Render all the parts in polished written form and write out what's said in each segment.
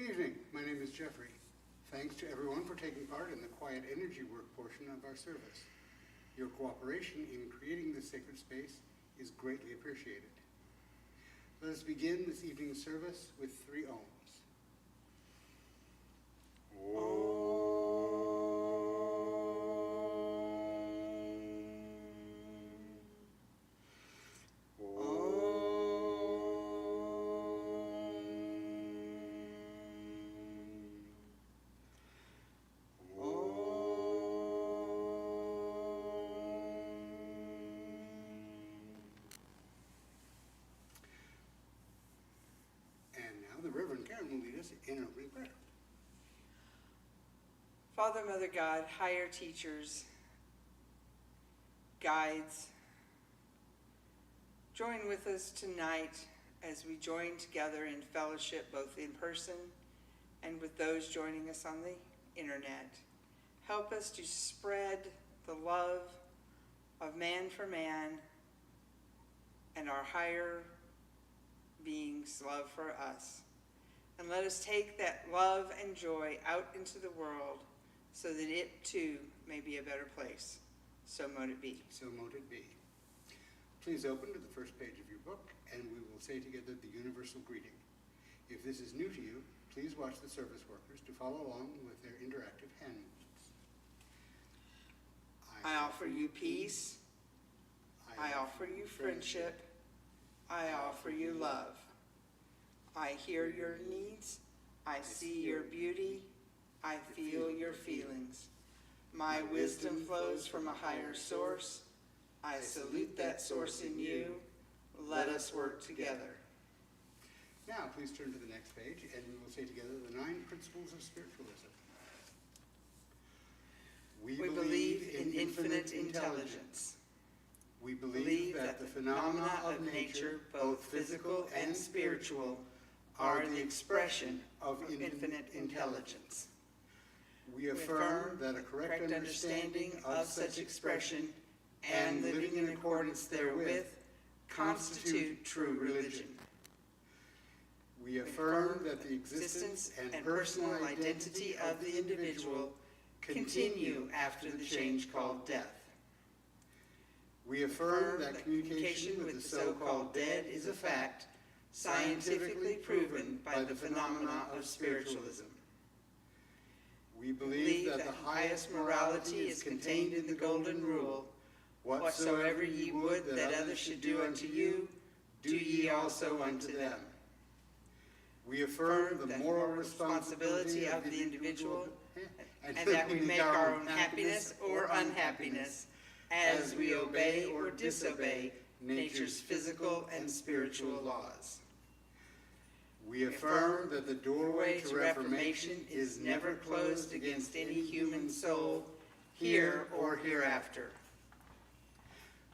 Good evening. My name is Jeffrey. Thanks to everyone for taking part in the quiet energy work portion of our service. Your cooperation in creating this sacred space is greatly appreciated. Let us begin this evening's service with 3 ohms. The Reverend Karen will lead us in opening prayer. Father, Mother God, higher teachers, guides, join with us tonight as we join together in fellowship both in person and with those joining us on the internet. Help us to spread the love of man for man and our higher being's love for us. And let us take that love and joy out into the world so that it too may be a better place. So mote it be. So mote it be. Please open to the first page of your book, and we will say together the universal greeting. If this is new to you, please watch the service workers to follow along with their interactive handouts. I offer you peace. I offer you friendship. I offer you love. I hear your needs, I see your beauty, I feel your feelings. My wisdom flows from a higher source. I salute that source in you. Let us work together. Now, please turn to the next page, and we will say together the 9 principles of spiritualism. We believe in infinite intelligence. We believe that the phenomena of nature, both physical and spiritual, are the expression of infinite intelligence. We affirm that a correct understanding of such expression and living in accordance therewith constitute true religion. We affirm that the existence and personal identity of the individual continue after the change called death. We affirm that communication with the so-called dead is a fact, scientifically proven by the phenomena of spiritualism. We believe that the highest morality is contained in the Golden Rule. Whatsoever ye would that others should do unto you, do ye also unto them. We affirm the moral responsibility of the individual and that we make our own happiness or unhappiness as we obey or disobey nature's physical and spiritual laws. We affirm that the doorway to reformation is never closed against any human soul, here or hereafter.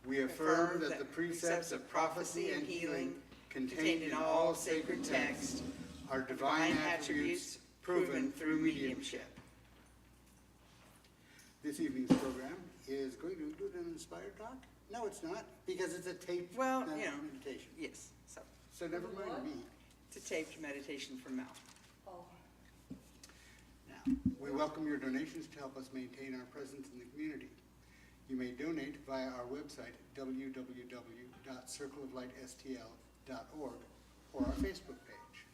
We affirm that the precepts of prophecy and healing contained in all sacred texts are divine attributes proven through mediumship. This evening's program is going to include an inspired talk? No, it's not, because it's a taped meditation. Yes. So never mind me. It's a taped meditation from Mel. Now, we welcome your donations to help us maintain our presence in the community. You may donate via our website, www.circleoflightstl.org, or our Facebook page.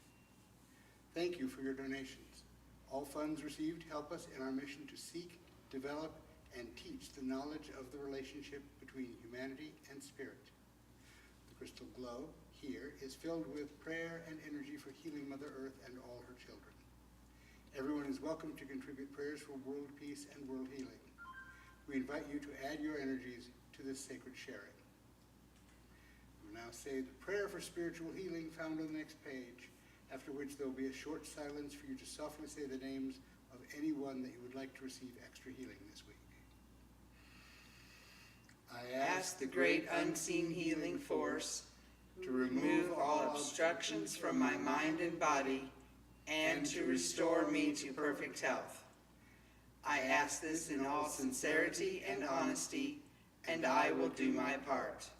Thank you for your donations. All funds received help us in our mission to seek, develop, and teach the knowledge of the relationship between humanity and spirit. The crystal globe here is filled with prayer and energy for healing Mother Earth and all her children. Everyone is welcome to contribute prayers for world peace and world healing. We invite you to add your energies to this sacred sharing. We will now say the prayer for spiritual healing found on the next page, after which there will be a short silence for you to softly say the names of anyone that you would like to receive extra healing this week. I ask the great unseen healing force to remove all obstructions from my mind and body and to restore me to perfect health. I ask this in all sincerity and honesty, and I will do my part.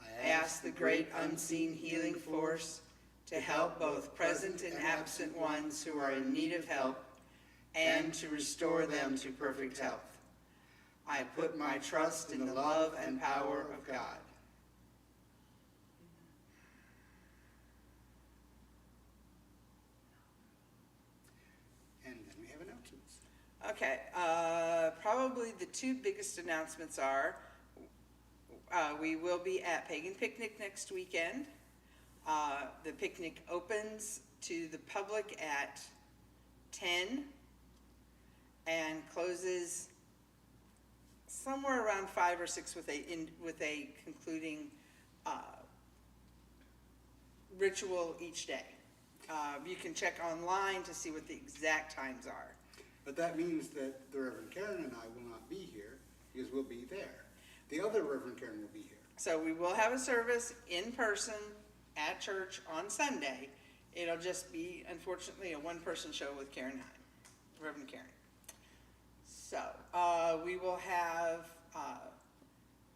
I ask the great unseen healing force to help both present and absent ones who are in need of help, and to restore them to perfect health. I put my trust in the love and power of God. And then we have announcements. Okay, probably the two biggest announcements are we will be at Pagan Picnic next weekend. The picnic opens to the public at 10 and closes somewhere around 5 or 6 with a concluding ritual each day. You can check online to see what the exact times are. But that means that the Reverend Karen and I will not be here because we'll be there. The other Reverend Karen will be here. So we will have a service in person at church on Sunday. It'll just be, unfortunately, a one-person show with Karen Heim, Reverend Karen. So we will have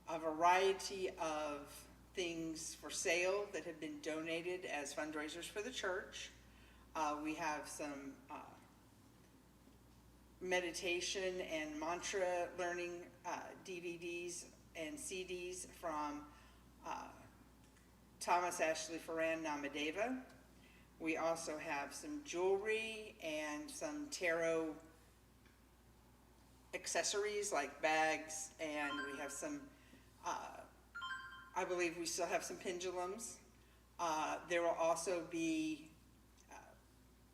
a variety of things for sale that have been donated as fundraisers for the church. We have some meditation and mantra learning DVDs and CDs from Thomas Ashley Ferran Namadeva. We also have some jewelry and some tarot accessories like bags, and we have some, I believe we still have some pendulums. There will also be,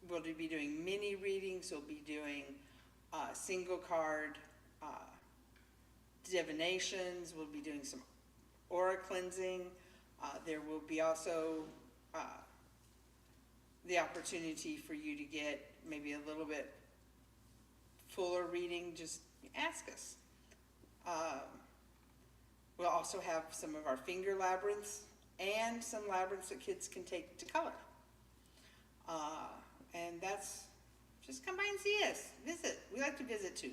we'll be doing mini readings, we'll be doing single card divinations, we'll be doing some aura cleansing. There will be also the opportunity for you to get maybe a little bit fuller reading. Just ask us. We'll also have some of our finger labyrinths and some labyrinths that kids can take to color. And that's, just come by and see us, visit. We like to visit too.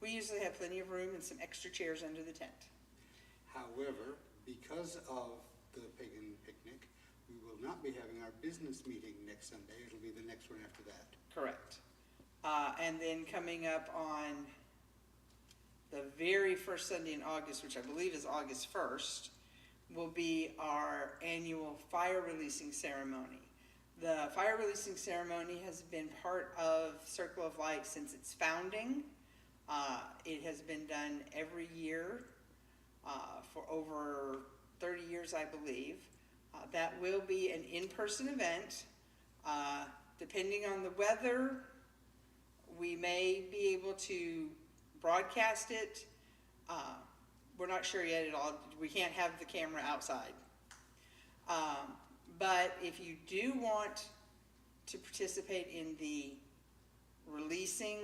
We usually have plenty of room and some extra chairs under the tent. However, because of the Pagan Picnic, we will not be having our business meeting next Sunday. It'll be the next one after that. Correct. And then coming up on the very first Sunday in August, which I believe is August 1st, will be our annual fire releasing ceremony. The fire releasing ceremony has been part of Circle of Light since its founding. It has been done every year for over 30 years, I believe. That will be an in-person event. Depending on the weather, we may be able to broadcast it. We're not sure yet at all. We can't have the camera outside. But if you do want to participate in the releasing,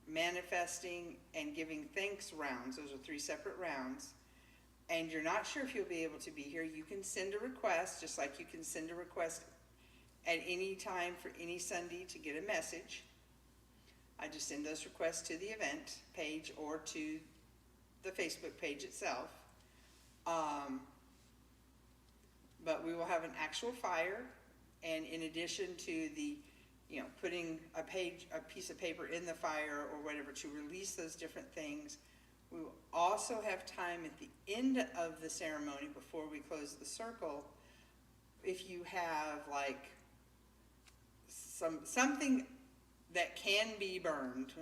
manifesting, and giving thanks rounds, those are 3 separate rounds, and you're not sure if you'll be able to be here, you can send a request, just like you can send a request at any time for any Sunday to get a message. I just send those requests to the event page or to the Facebook page itself. But we will have an actual fire, and in addition to the, putting a piece of paper in the fire or whatever to release those different things, we will also have time at the end of the ceremony before we close the circle. If you have like something that can be burned,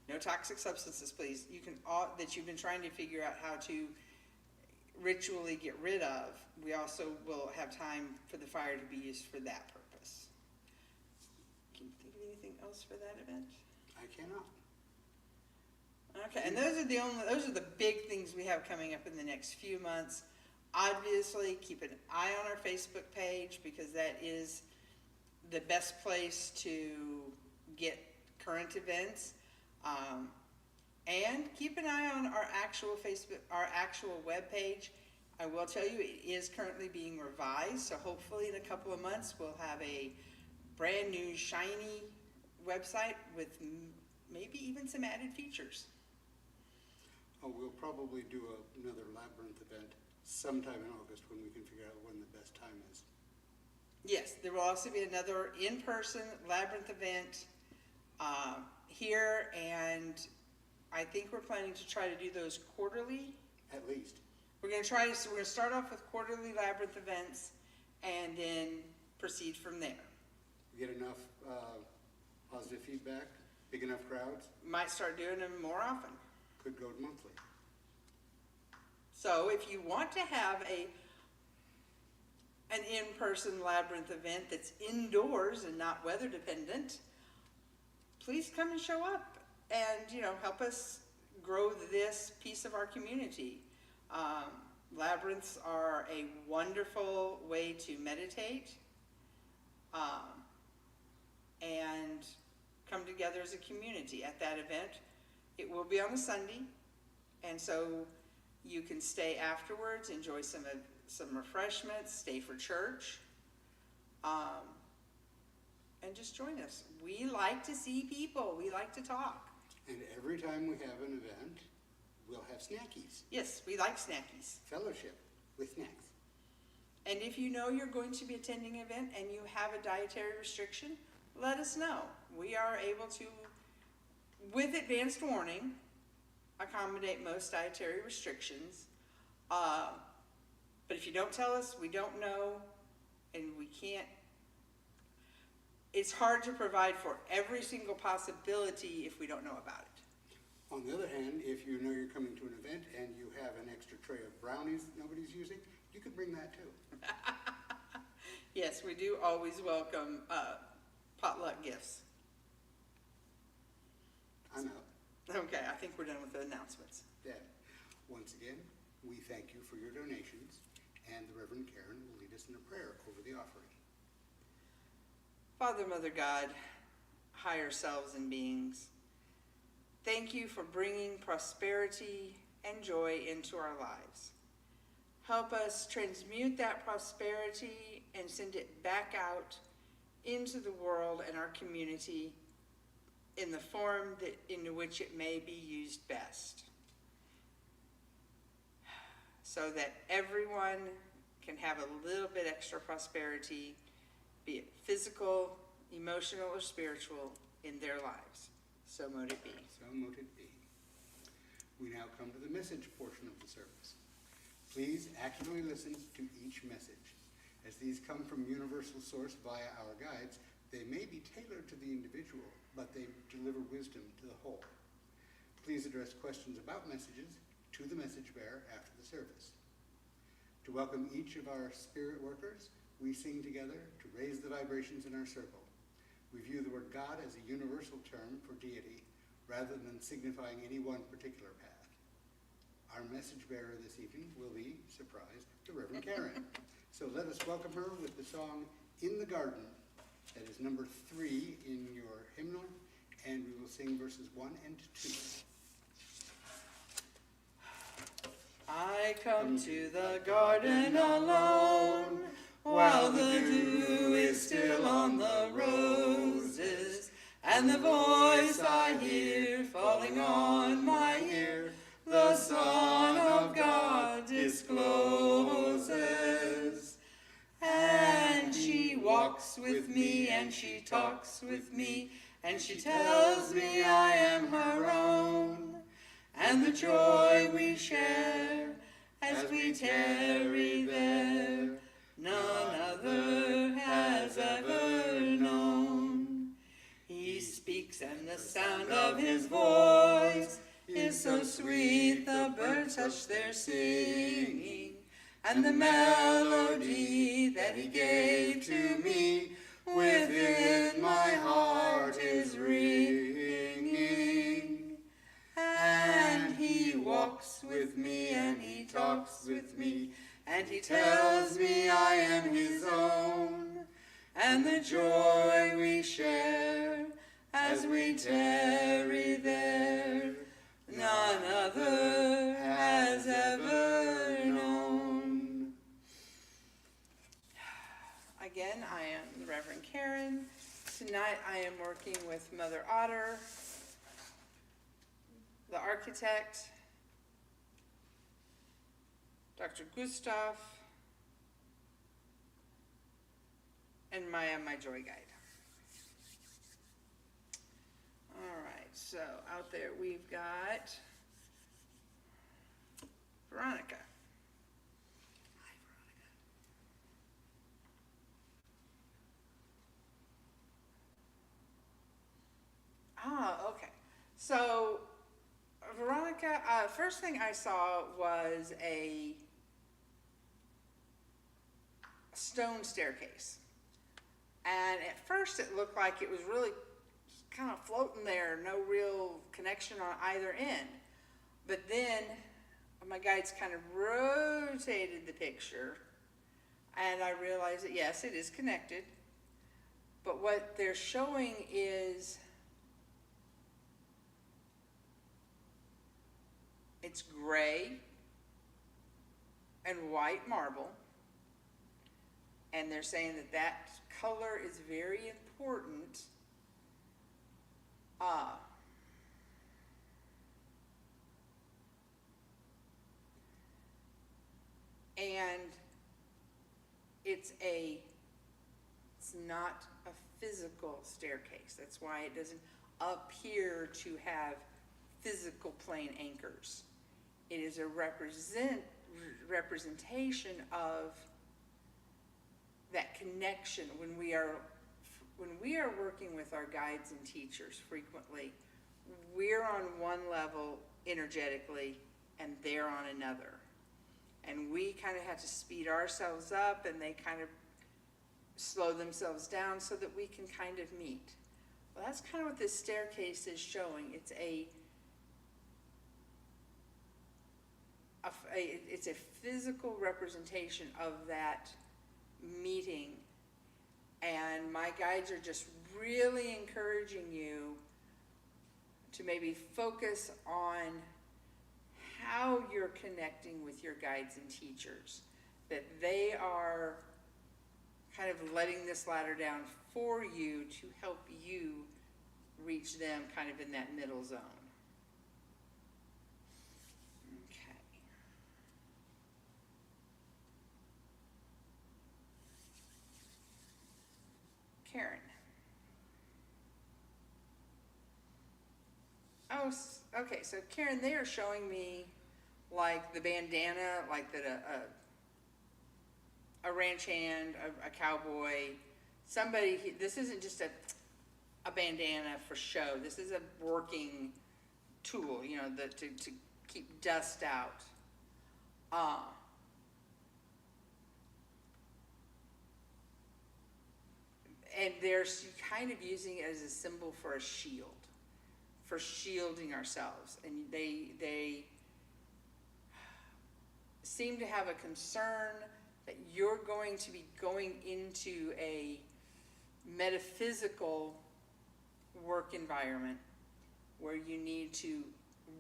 no toxic substances, please. That you've been trying to figure out how to ritually get rid of. We also will have time for the fire to be used for that purpose. Can you think of anything else for that event? I cannot. Okay, and those are the big things we have coming up in the next few months. Obviously, keep an eye on our Facebook page because that is the best place to get current events. And keep an eye on our actual web page. I will tell you it is currently being revised, so hopefully in a couple of months we'll have a brand new shiny website with maybe even some added features. Oh, we'll probably do another labyrinth event sometime in August when we can figure out when the best time is. there will also be another in-person Labyrinth event here, and I think we're planning to try to do those quarterly. At least. We're going to start off with quarterly Labyrinth events and then proceed from there. We get enough positive feedback, big enough crowds, Might start doing them more often. could go monthly. So if you want to have an in-person Labyrinth event that's indoors and not weather dependent, please come and show up and, help us grow this piece of our community. Labyrinths are a wonderful way to meditate and come together as a community at that event. It will be on a Sunday, and so you can stay afterwards, enjoy some refreshments, stay for church, and just join us. We like to see people. We like to talk. And every time we have an event, we'll have snackies. Yes, we like snackies. Fellowship with snacks. And if you know you're going to be attending an event and you have a dietary restriction, let us know. We are able to, with advanced warning, accommodate most dietary restrictions. But if you don't tell us, we don't know, and we can't. It's hard to provide for every single possibility if we don't know about it. On the other hand, if you know you're coming to an event and you have an extra tray of brownies that nobody's using, you could bring that too. Yes, we do always welcome potluck gifts. I'm out. Okay, I think we're done with the announcements. Dad, once again, we thank you for your donations, and the Reverend Karen will lead us in a prayer over the offering. Father, Mother, God, higher selves and beings, thank you for bringing prosperity and joy into our lives. Help us transmute that prosperity and send it back out into the world and our community in the form in which it may be used best, so that everyone can have a little bit extra prosperity, be it physical, emotional, or spiritual, in their lives. So mote it be. So mote it be. We now come to the message portion of the service. Please accurately listen to each message. As these come from universal source via our guides, they may be tailored to the individual, but they deliver wisdom to the whole. Please address questions about messages to the message bearer after the service. To welcome each of our spirit workers, we sing together to raise the vibrations in our circle. We view the word God as a universal term for deity, rather than signifying any one particular path. Our message bearer this evening will be, surprise, the Reverend Karen. So let us welcome her with the song In the Garden. That is number 3 in your hymnal, and we will sing verses 1 and 2. I come to the garden alone, while the dew is still on the roses, and the voice I hear falling on my ear, the Son of God discloses. And she walks with me, and she talks with me, and she tells me I am her own, and the joy we share as we tarry there, none other has ever known. He speaks, and the sound of his voice is so sweet, the birds hush their singing, and the melody that he gave to me within my heart is ringing. And he walks with me, and he talks with me, and he tells me I am his own, and the joy we share as we tarry there, none other has ever known. Again, I am the Reverend Karen. Tonight I am working with Mother Otter, the architect, Dr. Gustav, and Jeremiah, my joy guide. All right, so out there we've got Veronica. Hi, Veronica. Okay. So, Veronica, first thing I saw was a stone staircase. And at first it looked like it was really kind of floating there, no real connection on either end. But then my guides kind of rotated the picture, and I realized that yes, it is connected. But what they're showing is it's gray and white marble. And they're saying that that color is very important. And it's not a physical staircase. That's why it doesn't appear to have physical plane anchors. It is a representation of that connection. When we are working with our guides and teachers frequently, we're on one level energetically and they're on another. And we kind of have to speed ourselves up and they kind of slow themselves down so that we can kind of meet. Well, that's kind of what this staircase is showing. It's a physical representation of that meeting, and my guides are just really encouraging you to maybe focus on how you're connecting with your guides and teachers, that they are kind of letting this ladder down for you to help you reach them kind of in that middle zone. Karen. Oh, okay, so Karen, they are showing me like the bandana, like that a ranch hand, a cowboy, somebody, this isn't just a bandana for show. This is a working tool, you know, to keep dust out. And they're kind of using it as a symbol for a shield, for shielding ourselves. And they seem to have a concern that you're going to be going into a metaphysical work environment where you need to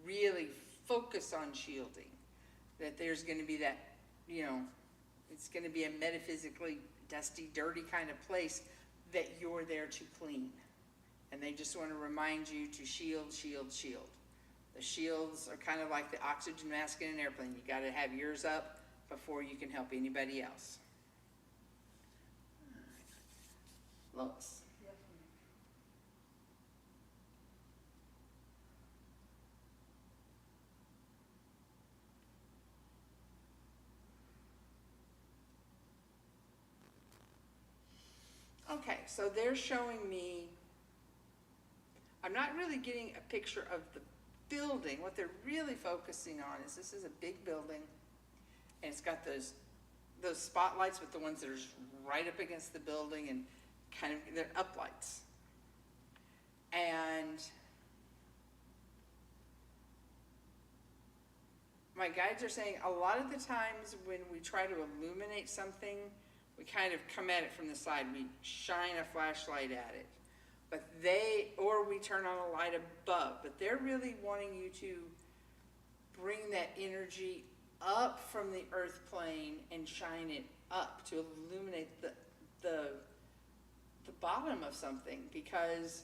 really focus on shielding. That there's going to be that, you know, it's going to be a metaphysically dusty, dirty kind of place that you're there to clean. And they just want to remind you to shield, shield, shield. The shields are kind of like the oxygen mask in an airplane. You got to have yours up before you can help anybody else. Lois. Okay, so they're showing me, I'm not really getting a picture of the building. What they're really focusing on is this is a big building, and it's got those spotlights with the ones that are right up against the building, and kind of, they're uplights. And my guides are saying a lot of the times when we try to illuminate something, we kind of come at it from the side. We shine a flashlight at it. Or we turn on a light above. But they're really wanting you to bring that energy up from the earth plane and shine it up to illuminate the bottom of something, because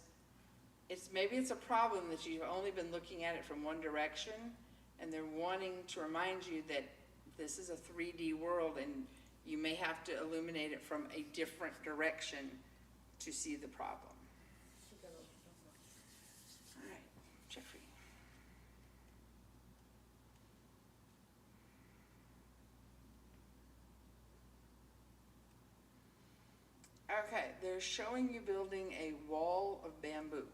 maybe it's a problem that you've only been looking at it from one direction, and they're wanting to remind you that this is a 3D world and You may have to illuminate it from a different direction to see the problem. All right, Jeffrey. Okay, they're showing you building a wall of bamboo.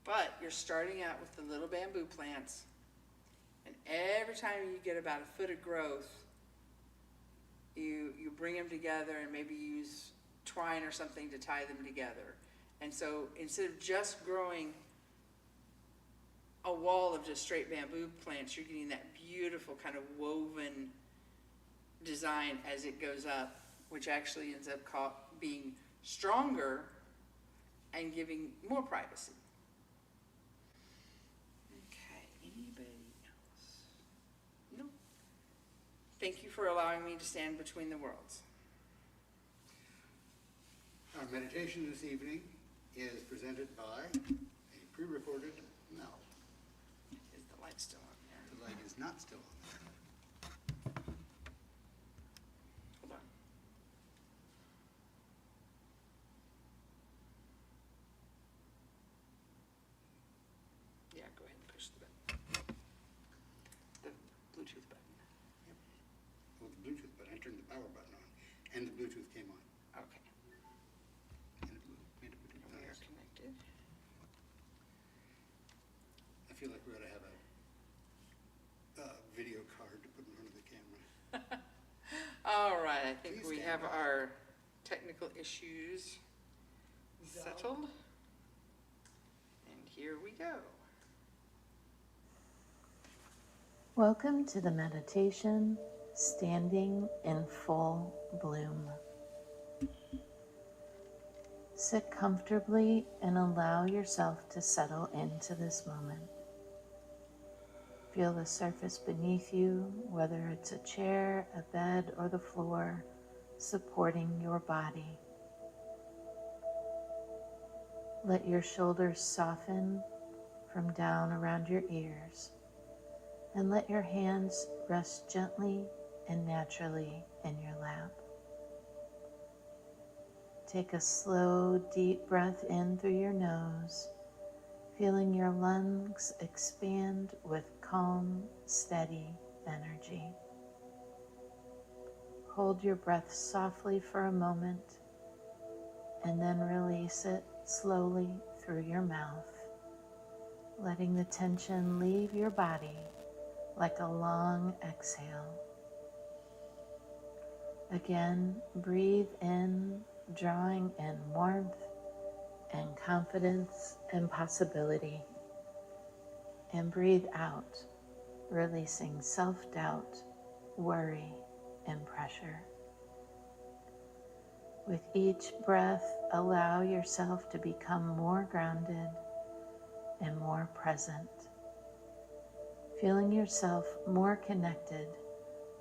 But you're starting out with the little bamboo plants, and every time you get about a foot of growth, you bring them together and maybe use twine or something to tie them together. And so instead of just growing a wall of just straight bamboo plants, you're getting that beautiful kind of woven design as it goes up, which actually ends up being stronger and giving more privacy. Okay, anybody else? No. Thank you for allowing me to stand between the worlds. Our meditation this evening is presented by a pre-recorded Mel. Is the light still on there? The light is not still on. Hold on. Yeah, go ahead and push the button. The Bluetooth button. Well, the Bluetooth button, I turned the power button on, and the Bluetooth came on. Okay. And it made a Bluetooth We are noise. connected. I feel like we ought to have a video card to put in front of the camera. All right, I think Please we stand have by. our technical issues settled. And here we go. Welcome to the meditation, Standing in Full Bloom. Sit comfortably and allow yourself to settle into this moment. Feel the surface beneath you, whether it's a chair, a bed, or the floor, supporting your body. Let your shoulders soften from down around your ears, and let your hands rest gently and naturally in your lap. Take a slow, deep breath in through your nose, feeling your lungs expand with calm, steady energy. Hold your breath softly for a moment, and then release it slowly through your mouth, letting the tension leave your body like a long exhale. Again, breathe in, drawing in warmth and confidence and possibility. And breathe out, releasing self-doubt, worry, and pressure. With each breath, allow yourself to become more grounded and more present, feeling yourself more connected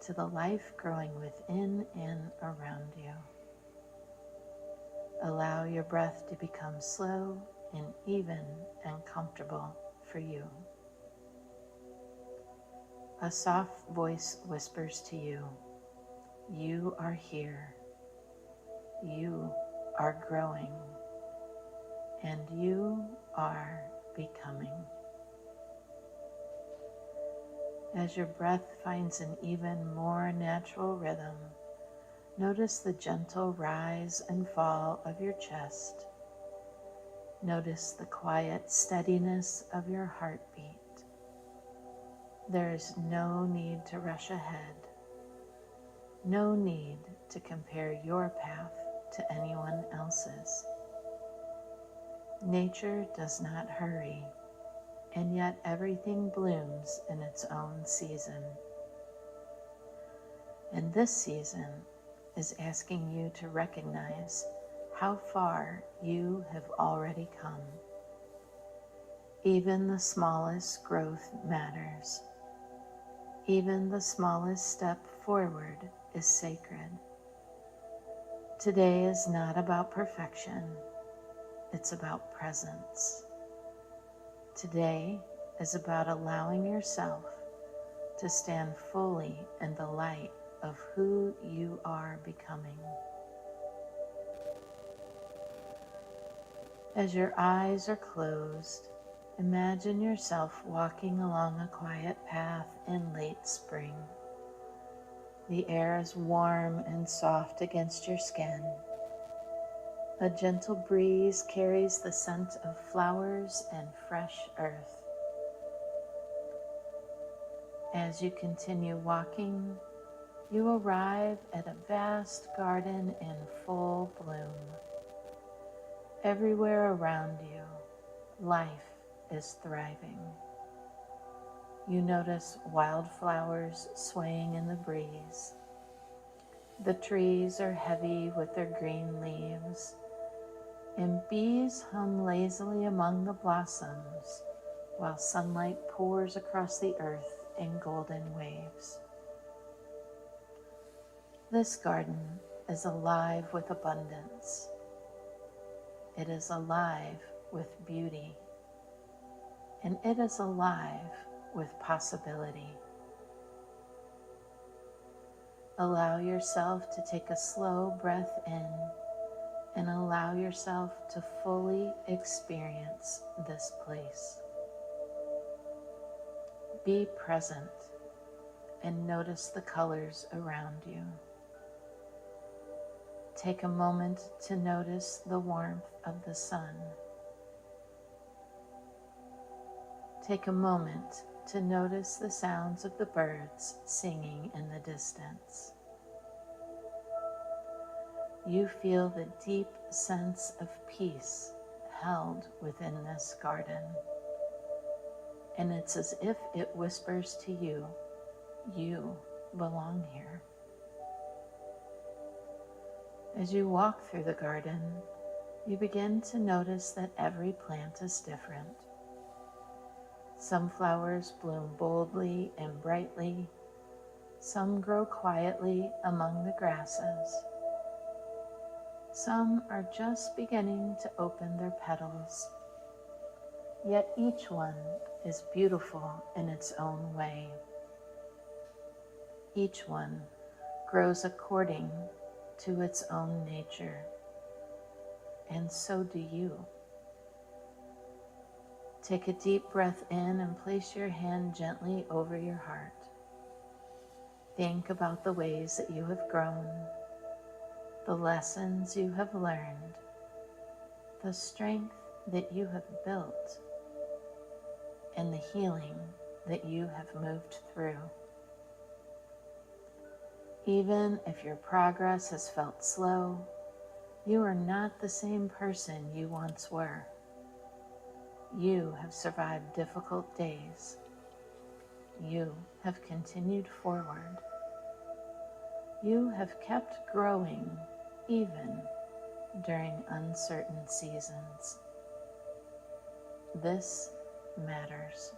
to the life growing within and around you. Allow your breath to become slow and even and comfortable for you. A soft voice whispers to you, you are here, you are growing, and you are becoming. As your breath finds an even more natural rhythm, notice the gentle rise and fall of your chest. Notice the quiet steadiness of your heartbeat. There is no need to rush ahead, no need to compare your path to anyone else's. Nature does not hurry, and yet everything blooms in its own season. And this season is asking you to recognize how far you have already come. Even the smallest growth matters. Even the smallest step forward is sacred. Today is not about perfection, it's about presence. Today is about allowing yourself to stand fully in the light of who you are becoming. As your eyes are closed, imagine yourself walking along a quiet path in late spring. The air is warm and soft against your skin. A gentle breeze carries the scent of flowers and fresh earth. As you continue walking, you arrive at a vast garden in full bloom. Everywhere around you, life is thriving. You notice wildflowers swaying in the breeze. The trees are heavy with their green leaves, and bees hum lazily among the blossoms while sunlight pours across the earth in golden waves. This garden is alive with abundance. It is alive with beauty, and it is alive with possibility. Allow yourself to take a slow breath in and allow yourself to fully experience this place. Be present and notice the colors around you. Take a moment to notice the warmth of the sun. Take a moment to notice the sounds of the birds singing in the distance. You feel the deep sense of peace held within this garden, and it's as if it whispers to you, you belong here. As you walk through the garden, you begin to notice that every plant is different. Some flowers bloom boldly and brightly. Some grow quietly among the grasses. Some are just beginning to open their petals. Yet each one is beautiful in its own way. Each one grows according to its own nature, and so do you. Take a deep breath in and place your hand gently over your heart. Think about the ways that you have grown, the lessons you have learned, the strength that you have built, and the healing that you have moved through. Even if your progress has felt slow, you are not the same person you once were. You have survived difficult days. You have continued forward. You have kept growing even during uncertain seasons. This matters.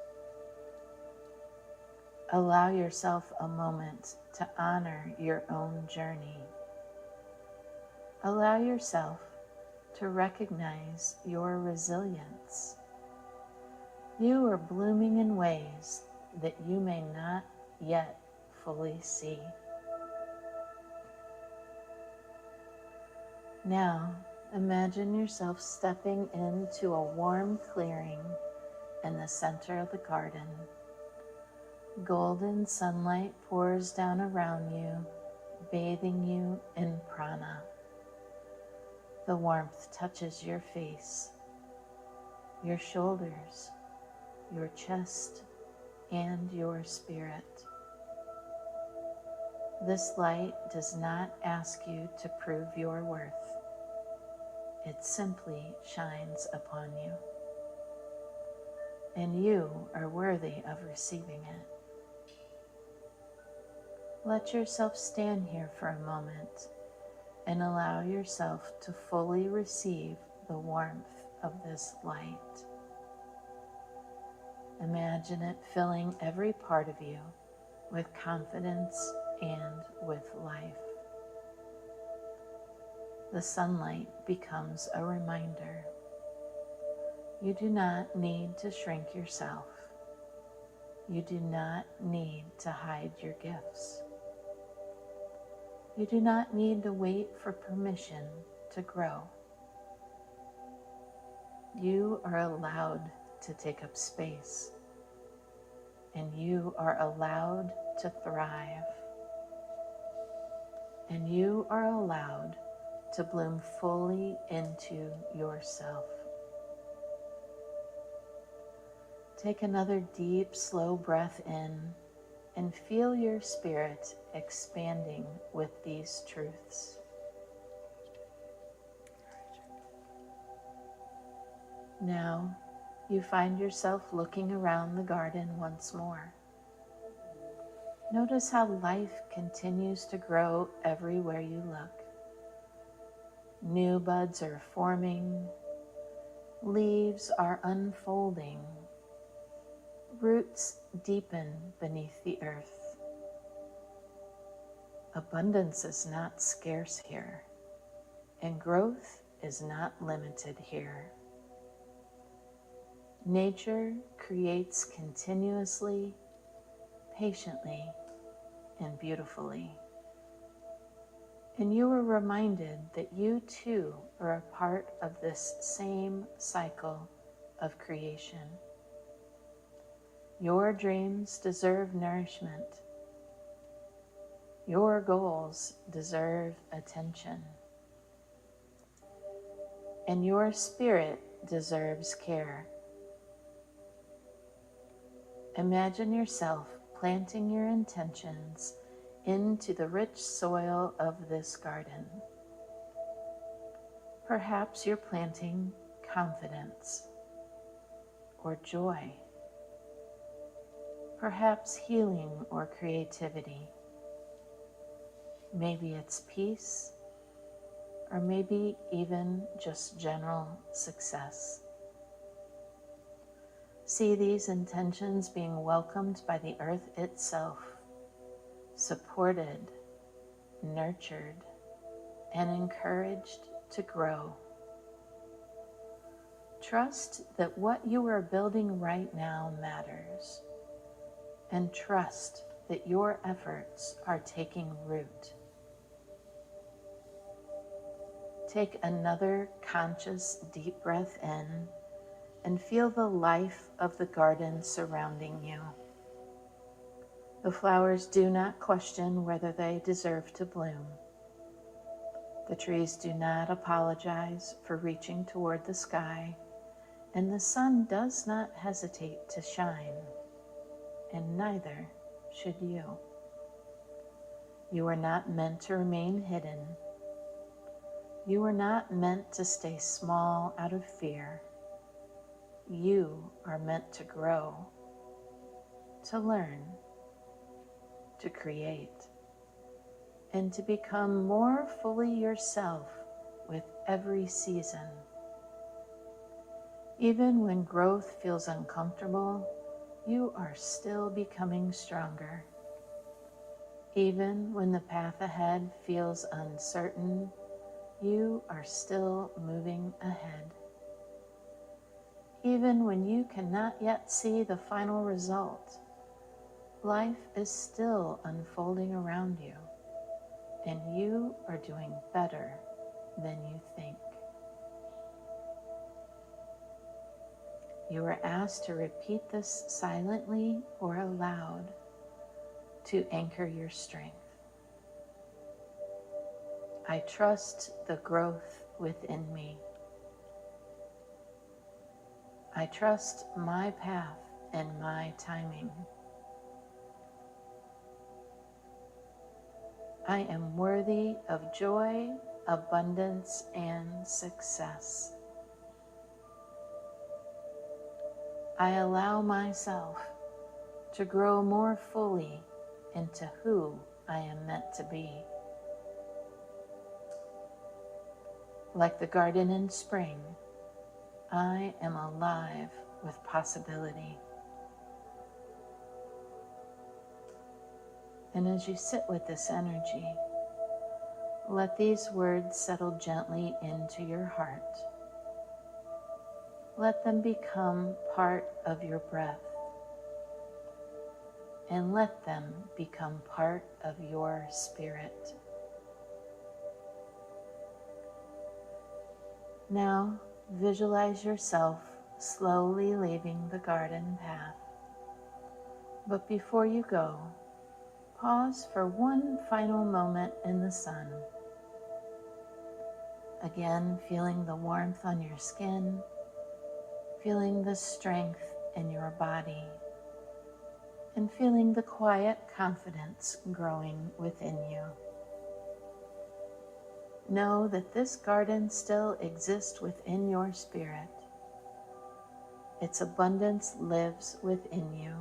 Allow yourself a moment to honor your own journey. Allow yourself to recognize your resilience. You are blooming in ways that you may not yet fully see. Now, imagine yourself stepping into a warm clearing in the center of the garden. Golden sunlight pours down around you, bathing you in prana. The warmth touches your face, your shoulders, your chest, and your spirit. This light does not ask you to prove your worth. It simply shines upon you, and you are worthy of receiving it. Let yourself stand here for a moment and allow yourself to fully receive the warmth of this light. Imagine it filling every part of you with confidence and with life. The sunlight becomes a reminder. You do not need to shrink yourself. You do not need to hide your gifts. You do not need to wait for permission to grow. You are allowed to take up space, and you are allowed to thrive, and you are allowed to bloom fully into yourself. Take another deep, slow breath in and feel your spirit expanding with these truths. Now, you find yourself looking around the garden once more. Notice how life continues to grow everywhere you look. New buds are forming, leaves are unfolding, roots deepen beneath the earth. Abundance is not scarce here, and growth is not limited here. Nature creates continuously, patiently, and beautifully. And you are reminded that you too are a part of this same cycle of creation. Your dreams deserve nourishment. Your goals deserve attention. And your spirit deserves care. Imagine yourself planting your intentions into the rich soil of this garden. Perhaps you're planting confidence or joy, perhaps healing or creativity. Maybe it's peace, or maybe even just general success. See these intentions being welcomed by the earth itself, supported, nurtured, and encouraged to grow. Trust that what you are building right now matters, and trust that your efforts are taking root. Take another conscious deep breath in and feel the life of the garden surrounding you. The flowers do not question whether they deserve to bloom. The trees do not apologize for reaching toward the sky, and the sun does not hesitate to shine, and neither should you. You are not meant to remain hidden. You are not meant to stay small out of fear. You are meant to grow, to learn, to create, and to become more fully yourself with every season. Even when growth feels uncomfortable, you are still becoming stronger. Even when the path ahead feels uncertain, you are still moving ahead. Even when you cannot yet see the final result, life is still unfolding around you, and you are doing better than you think. You are asked to repeat this silently or aloud to anchor your strength. I trust the growth within me. I trust my path and my timing. I am worthy of joy, abundance, and success. I allow myself to grow more fully into who I am meant to be. Like the garden in spring, I am alive with possibility. And as you sit with this energy, let these words settle gently into your heart. Let them become part of your breath, and let them become part of your spirit. Now visualize yourself slowly leaving the garden path. But before you go, pause for one final moment in the sun. Again, feeling the warmth on your skin, feeling the strength in your body, and feeling the quiet confidence growing within you. Know that this garden still exists within your spirit. Its abundance lives within you.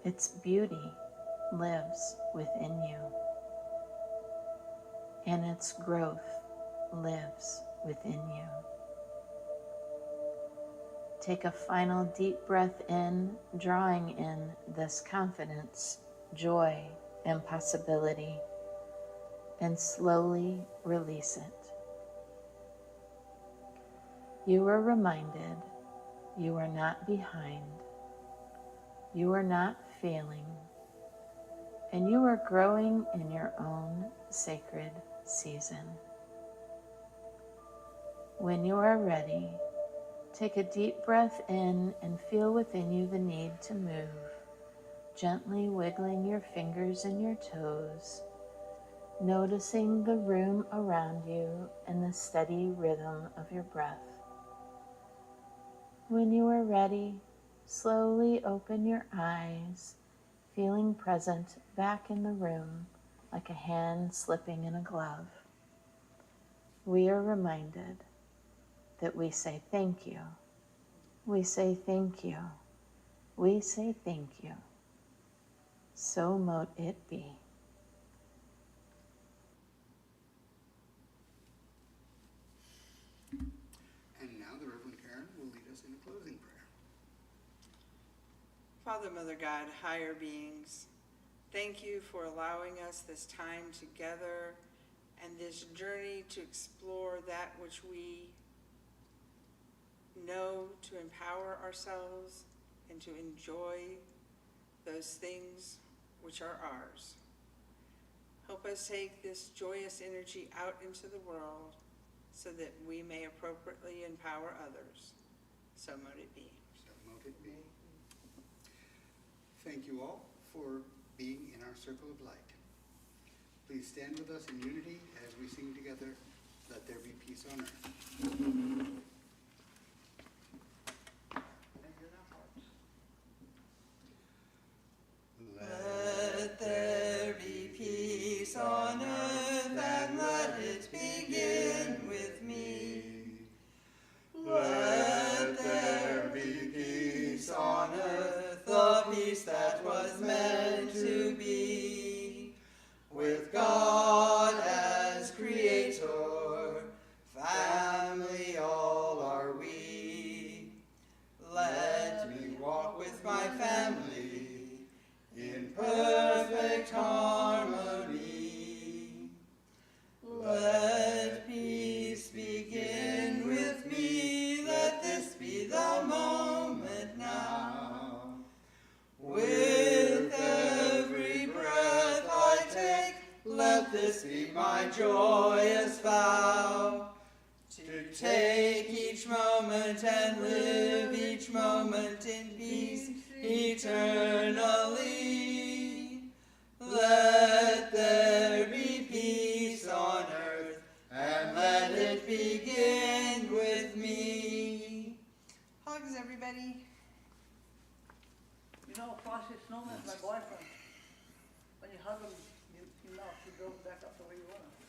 Its beauty lives within you. And its growth lives within you. Take a final deep breath in, drawing in this confidence, joy, and possibility, and slowly release it. You are reminded you are not behind, you are not failing, and you are growing in your own sacred season. When you are ready, take a deep breath in and feel within you the need to move, gently wiggling your fingers and your toes, noticing the room around you and the steady rhythm of your breath. When you are ready, slowly open your eyes, feeling present back in the room like a hand slipping in a glove. We are reminded that we say thank you. We say thank you. We say thank you. So mote it be. And now the Reverend Karen will lead us in a closing prayer. Father, Mother God, higher beings, thank you for allowing us this time together and this journey to explore that which we know, to empower ourselves and to enjoy those things which are ours. Help us take this joyous energy out into the world so that we may appropriately empower others. So mote it be. So mote it be. Thank you all for being in our circle of light. Please stand with us in unity as we sing together, Let There Be Peace on Earth. Let there be peace on earth, and let it begin with me. Let there be peace on earth, the peace that was meant to be. With God as creator, family all are we. Let me walk with my family in perfect harmony. Let peace begin with me, let this be the moment now. With every breath I take, let this be my joyous vow. To take each moment and live each moment in peace eternally. Let there be peace on earth, and let it begin with me. Hugs, everybody. You know, Frosty Snowman's my boyfriend. When you hug him, you know, he goes back up the way you want him.